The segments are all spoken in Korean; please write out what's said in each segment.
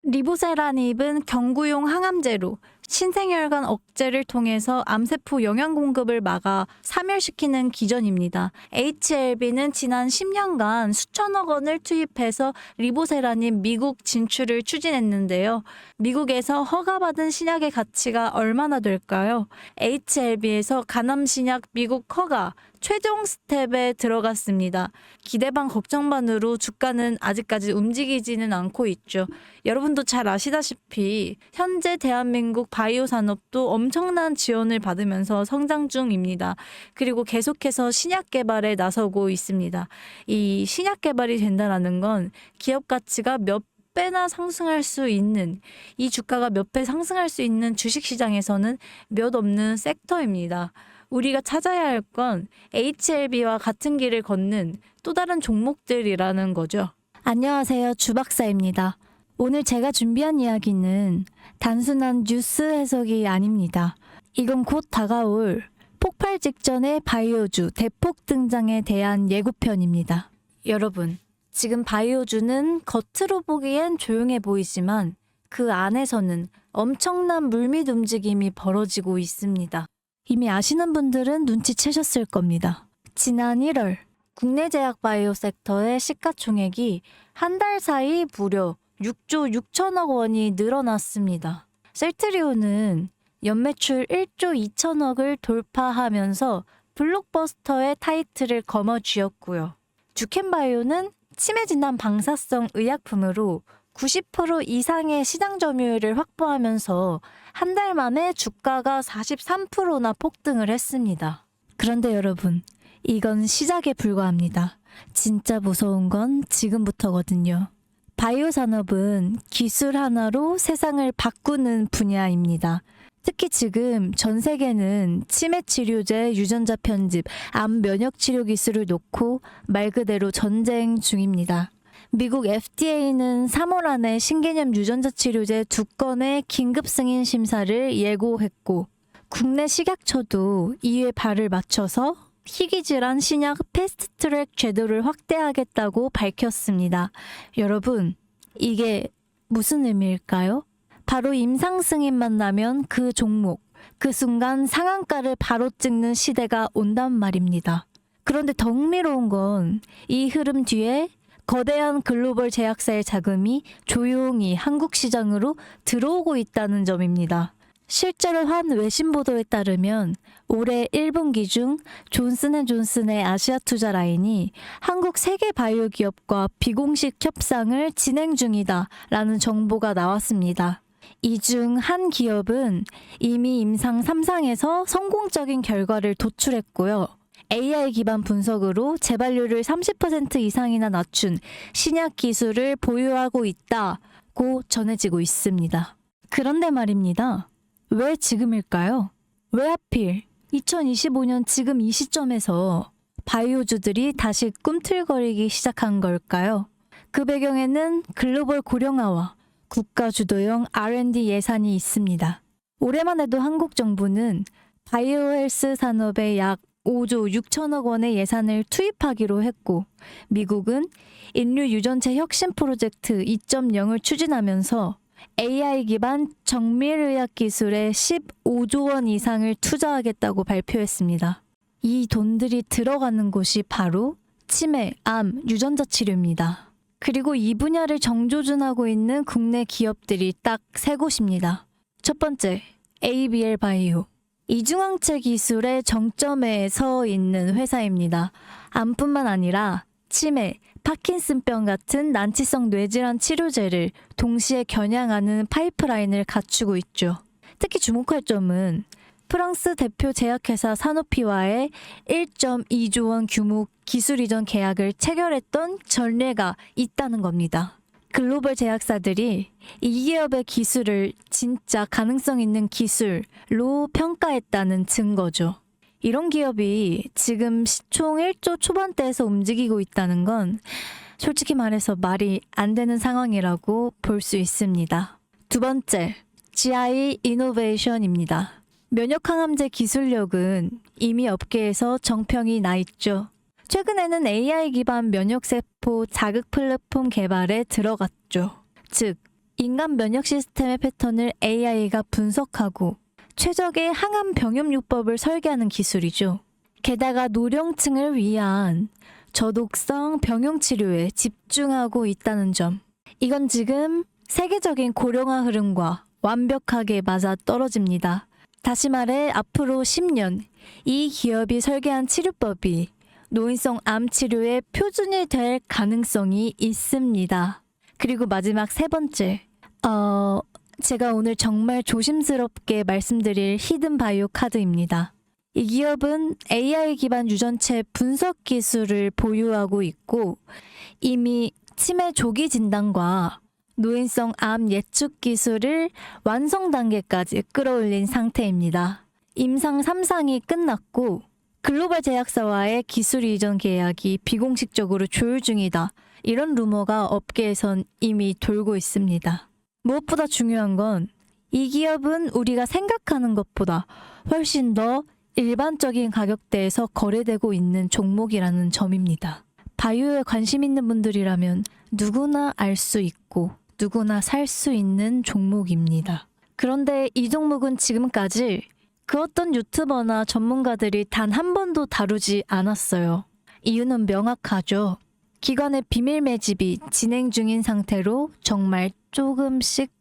리보세라닙은 경구용 항암제로 신생혈관 억제를 통해서 암세포 영양 공급을 막아 사멸시키는 기전입니다. HLB는 지난 10년간 수천억 원을 투입해서 리보세라닙 미국 진출을 추진했는데요. 미국에서 허가받은 신약의 가치가 얼마나 될까요? HLB에서 간암신약 미국 허가 최종 스텝에 들어갔습니다. 기대반 걱정반으로 주가는 아직까지 움직이지는 않고 있죠. 여러분도 잘 아시다시피 현재 대한민국 바이오 산업도 엄청난 지원을 받으면서 성장 중입니다. 그리고 계속해서 신약 개발에 나서고 있습니다. 이 신약 개발이 된다는 건 기업 가치가 몇 배나 상승할 수 있는, 이 주가가 몇 배 상승할 수 있는 주식시장에서는 몇 없는 섹터입니다. 우리가 찾아야 할 건 HLB와 같은 길을 걷는 또 다른 종목들이라는 거죠. 안녕하세요. 주박사입니다. 오늘 제가 준비한 이야기는 단순한 뉴스 해석이 아닙니다. 이건 곧 다가올 폭발 직전의 바이오주 대폭 등장에 대한 예고편입니다. 여러분, 지금 바이오주는 겉으로 보기엔 조용해 보이지만 그 안에서는 엄청난 물밑 움직임이 벌어지고 있습니다. 이미 아시는 분들은 눈치채셨을 겁니다. 지난 1월 국내 제약 바이오 섹터의 시가총액이 한 달 사이 무려 6조 6천억 원이 늘어났습니다. 셀트리온은 연매출 1조 2천억을 돌파하면서 블록버스터의 타이틀을 거머쥐었고요. 주켄바이오는 치매 진단 방사성 의약품으로 90% 이상의 시장 점유율을 확보하면서 한 달 만에 주가가 43%나 폭등을 했습니다. 그런데 여러분, 이건 시작에 불과합니다. 진짜 무서운 건 지금부터거든요. 바이오 산업은 기술 하나로 세상을 바꾸는 분야입니다. 특히 지금 전 세계는 치매 치료제, 유전자 편집, 암 면역 치료 기술을 놓고 말 그대로 전쟁 중입니다. 미국 FDA는 3월 안에 신개념 유전자 치료제 2건의 긴급 승인 심사를 예고했고, 국내 식약처도 이에 발을 맞춰서 희귀질환 신약 패스트트랙 제도를 확대하겠다고 밝혔습니다. 여러분, 이게 무슨 의미일까요? 바로 임상 승인만 나면 그 종목, 그 순간 상한가를 바로 찍는 시대가 온단 말입니다. 그런데 더 흥미로운 건 이 흐름 뒤에 거대한 글로벌 제약사의 자금이 조용히 한국 시장으로 들어오고 있다는 점입니다. 실제로 한 외신 보도에 따르면 올해 1분기 중 존슨앤존슨의 아시아 투자 라인이 한국 3개 바이오 기업과 비공식 협상을 진행 중이다라는 정보가 나왔습니다. 이 중 한 기업은 이미 임상 3상에서 성공적인 결과를 도출했고요. AI 기반 분석으로 재발률을 30% 이상이나 낮춘 신약 기술을 보유하고 있다고 전해지고 있습니다. 그런데 말입니다. 왜 지금일까요? 왜 하필 2025년 지금 이 시점에서 바이오주들이 다시 꿈틀거리기 시작한 걸까요? 그 배경에는 글로벌 고령화와 국가 주도형 R&D 예산이 있습니다. 올해만 해도 한국 정부는 바이오 헬스 산업에 약 5조 6천억 원의 예산을 투입하기로 했고, 미국은 인류 유전체 혁신 프로젝트 2.0을 추진하면서 AI 기반 정밀의학 기술에 15조 원 이상을 투자하겠다고 발표했습니다. 이 돈들이 들어가는 곳이 바로 치매, 암, 유전자 치료입니다. 그리고 이 분야를 정조준하고 있는 국내 기업들이 딱 3곳입니다. 첫 번째, ABL 바이오. 이중항체 기술의 정점에 서 있는 회사입니다. 암뿐만 아니라 치매, 파킨슨병 같은 난치성 뇌질환 치료제를 동시에 겨냥하는 파이프라인을 갖추고 있죠. 특히 주목할 점은 프랑스 대표 제약회사 사노피와의 1.2조 원 규모 기술 이전 계약을 체결했던 전례가 있다는 겁니다. 글로벌 제약사들이 이 기업의 기술을 진짜 가능성 있는 기술로 평가했다는 증거죠. 이런 기업이 지금 시총 1조 초반대에서 움직이고 있다는 건 솔직히 말해서 말이 안 되는 상황이라고 볼 수 있습니다. 두 번째, GI 이노베이션입니다. 면역항암제 기술력은 이미 업계에서 정평이 나 있죠. 최근에는 AI 기반 면역세포 자극 플랫폼 개발에 들어갔죠. 즉, 인간 면역 시스템의 패턴을 AI가 분석하고 최적의 항암 병염요법을 설계하는 기술이죠. 게다가 노령층을 위한 저독성 병용 치료에 집중하고 있다는 점. 이건 지금 세계적인 고령화 흐름과 완벽하게 맞아 떨어집니다. 다시 말해 앞으로 10년 이 기업이 설계한 치료법이 노인성 암 치료의 표준이 될 가능성이 있습니다. 그리고 마지막 세 번째. 제가 오늘 정말 조심스럽게 말씀드릴 히든 바이오 카드입니다. 이 기업은 AI 기반 유전체 분석 기술을 보유하고 있고 이미 치매 조기 진단과 노인성 암 예측 기술을 완성 단계까지 끌어올린 상태입니다. 임상 3상이 끝났고 글로벌 제약사와의 기술 이전 계약이 비공식적으로 조율 중이다. 이런 루머가 업계에선 이미 돌고 있습니다. 무엇보다 중요한 건 이 기업은 우리가 생각하는 것보다 훨씬 더 일반적인 가격대에서 거래되고 있는 종목이라는 점입니다. 바이오에 관심 있는 분들이라면 누구나 알 수 있고 누구나 살 수 있는 종목입니다. 그런데 이 종목은 지금까지 그 어떤 유튜버나 전문가들이 단 한 번도 다루지 않았어요. 이유는 명확하죠. 기관의 비밀 매집이 진행 중인 상태로 정말 조금씩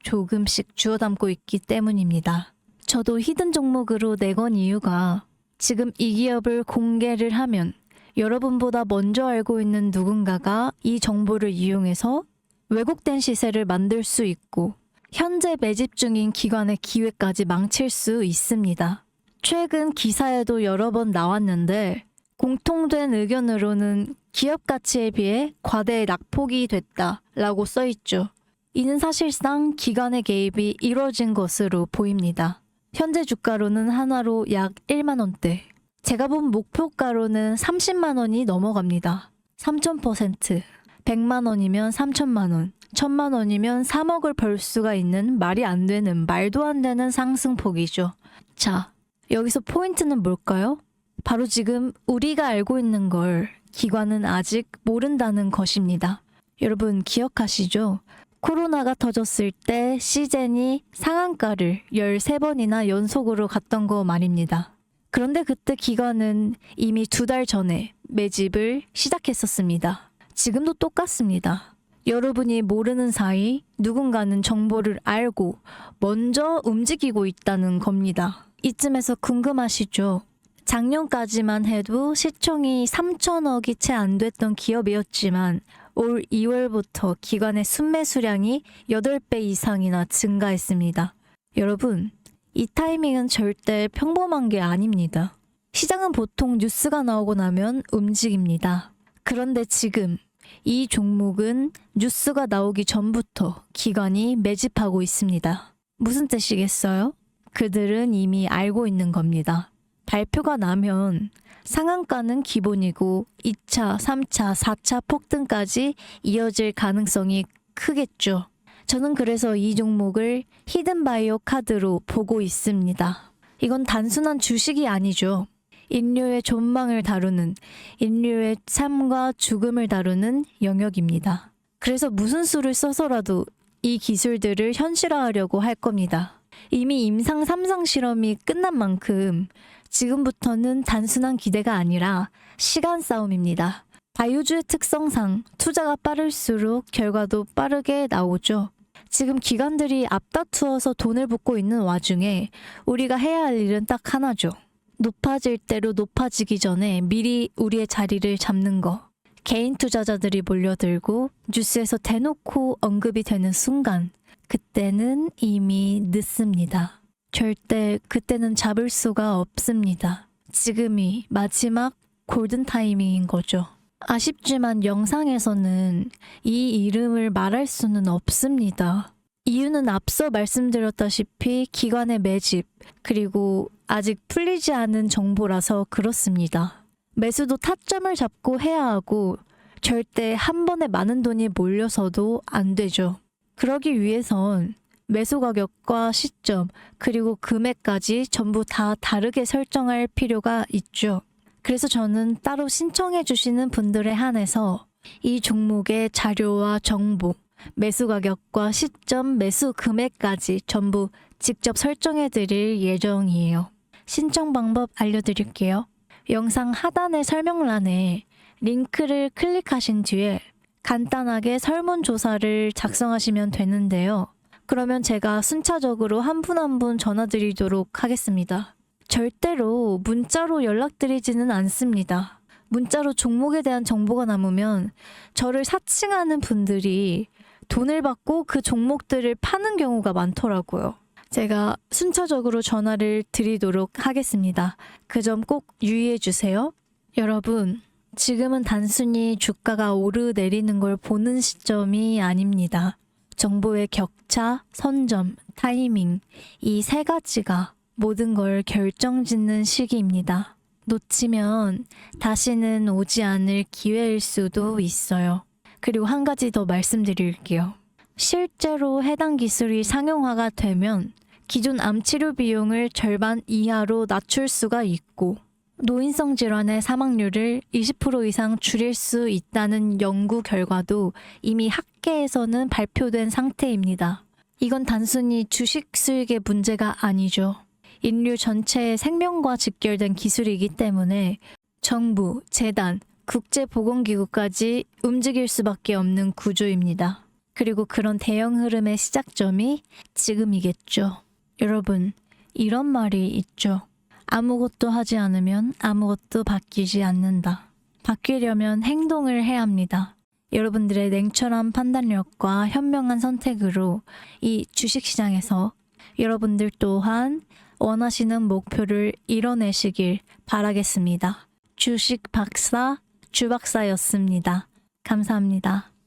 주워 담고 있기 때문입니다. 저도 히든 종목으로 내건 이유가 지금 이 기업을 공개를 하면 여러분보다 먼저 알고 있는 누군가가 이 정보를 이용해서 왜곡된 시세를 만들 수 있고 현재 매집 중인 기관의 기회까지 망칠 수 있습니다. 최근 기사에도 여러 번 나왔는데 공통된 의견으로는 기업 가치에 비해 과대 낙폭이 됐다라고 써있죠. 이는 사실상 기관의 개입이 이루어진 것으로 보입니다. 현재 주가로는 하나로 약 1만 원대. 제가 본 목표가로는 30만 원이 넘어갑니다. 3000%. 100만 원이면 3천만 원. 1000만 원이면 3억을 벌 수가 있는 말이 안 되는, 말도 안 되는 상승폭이죠. 자, 여기서 포인트는 뭘까요? 바로 지금 우리가 알고 있는 걸 기관은 아직 모른다는 것입니다. 여러분 기억하시죠? 코로나가 터졌을 때 시젠이 상한가를 13번이나 연속으로 갔던 거 말입니다. 그런데 그때 기관은 이미 2달 전에 매집을 시작했었습니다. 지금도 똑같습니다. 여러분이 모르는 사이 누군가는 정보를 알고 먼저 움직이고 있다는 겁니다. 이쯤에서 궁금하시죠? 작년까지만 해도 시총이 3천억이 채 안 됐던 기업이었지만 올 2월부터 기관의 순매 수량이 8배 이상이나 증가했습니다. 여러분, 이 타이밍은 절대 평범한 게 아닙니다. 시장은 보통 뉴스가 나오고 나면 움직입니다. 그런데 지금 이 종목은 뉴스가 나오기 전부터 기관이 매집하고 있습니다. 무슨 뜻이겠어요? 그들은 이미 알고 있는 겁니다. 발표가 나면 상한가는 기본이고 2차, 3차, 4차 폭등까지 이어질 가능성이 크겠죠. 저는 그래서 이 종목을 히든바이오 카드로 보고 있습니다. 이건 단순한 주식이 아니죠. 인류의 존망을 다루는, 인류의 삶과 죽음을 다루는 영역입니다. 그래서 무슨 수를 써서라도 이 기술들을 현실화하려고 할 겁니다. 이미 임상 3상 실험이 끝난 만큼 지금부터는 단순한 기대가 아니라 시간 싸움입니다. 바이오주의 특성상 투자가 빠를수록 결과도 빠르게 나오죠. 지금 기관들이 앞다투어서 돈을 붓고 있는 와중에 우리가 해야 할 일은 딱 하나죠. 높아질 대로 높아지기 전에 미리 우리의 자리를 잡는 거. 개인 투자자들이 몰려들고 뉴스에서 대놓고 언급이 되는 순간 그때는 이미 늦습니다. 절대 그때는 잡을 수가 없습니다. 지금이 마지막 골든 타이밍인 거죠. 아쉽지만 영상에서는 이 이름을 말할 수는 없습니다. 이유는 앞서 말씀드렸다시피 기관의 매집, 그리고 아직 풀리지 않은 정보라서 그렇습니다. 매수도 타점을 잡고 해야 하고 절대 한 번에 많은 돈이 몰려서도 안 되죠. 그러기 위해선 매수 가격과 시점, 그리고 금액까지 전부 다 다르게 설정할 필요가 있죠. 그래서 저는 따로 신청해 주시는 분들에 한해서 이 종목의 자료와 정보, 매수 가격과 시점, 매수 금액까지 전부 직접 설정해 드릴 예정이에요. 신청 방법 알려드릴게요. 영상 하단의 설명란에 링크를 클릭하신 뒤에 간단하게 설문조사를 작성하시면 되는데요. 그러면 제가 순차적으로 한 분 한 분 전화드리도록 하겠습니다. 절대로 문자로 연락드리지는 않습니다. 문자로 종목에 대한 정보가 남으면 저를 사칭하는 분들이 돈을 받고 그 종목들을 파는 경우가 많더라고요. 제가 순차적으로 전화를 드리도록 하겠습니다. 그 점 꼭 유의해 주세요. 여러분, 지금은 단순히 주가가 오르내리는 걸 보는 시점이 아닙니다. 정보의 격차, 선점, 타이밍, 이 세 가지가 모든 걸 결정짓는 시기입니다. 놓치면 다시는 오지 않을 기회일 수도 있어요. 그리고 한 가지 더 말씀드릴게요. 실제로 해당 기술이 상용화가 되면 기존 암 치료 비용을 절반 이하로 낮출 수가 있고 노인성 질환의 사망률을 20% 이상 줄일 수 있다는 연구 결과도 이미 학계에서는 발표된 상태입니다. 이건 단순히 주식 수익의 문제가 아니죠. 인류 전체의 생명과 직결된 기술이기 때문에 정부, 재단, 국제보건기구까지 움직일 수밖에 없는 구조입니다. 그리고 그런 대형 흐름의 시작점이 지금이겠죠. 여러분, 이런 말이 있죠. 아무것도 하지 않으면 아무것도 바뀌지 않는다. 바뀌려면 행동을 해야 합니다. 여러분들의 냉철한 판단력과 현명한 선택으로 이 주식시장에서 여러분들 또한 원하시는 목표를 이뤄내시길 바라겠습니다. 주식 박사, 주 박사였습니다. 감사합니다.